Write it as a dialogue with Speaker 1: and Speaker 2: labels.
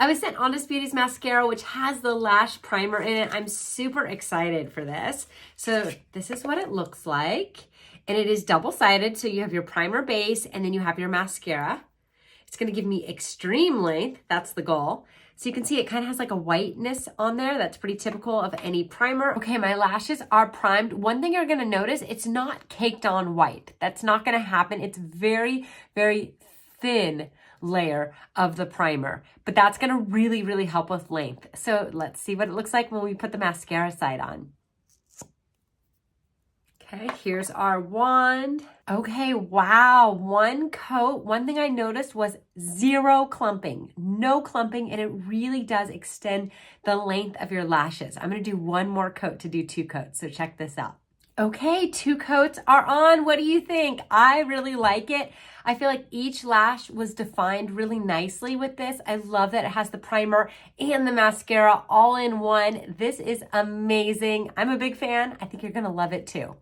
Speaker 1: I was sent Honest Beauty's mascara, which has the lash primer in it. I'm super excited for this. So this is what it looks like. And it is double-sided, so you have your primer base and then you have your mascara. It's gonna give me extreme length, that's the goal. So you can see it kind of has like a whiteness on there. That's pretty typical of any primer. Okay, my lashes are primed. One thing you're gonna notice, it's not caked on white. That's not gonna happen. It's very, very thin layer of the primer, but that's gonna really, really help with length. So let's see what it looks like when we put the mascara side on. Okay, here's our wand. Okay, wow, one coat. One thing I noticed was zero clumping, no clumping, and it really does extend the length of your lashes. I'm gonna do one more coat to do 2 coats, so check this out. Okay, 2 coats are on. What do you think? I really like it. I feel like each lash was defined really nicely with this. I love that it has the primer and the mascara all in one. This is amazing. I'm a big fan. I think you're gonna love it too.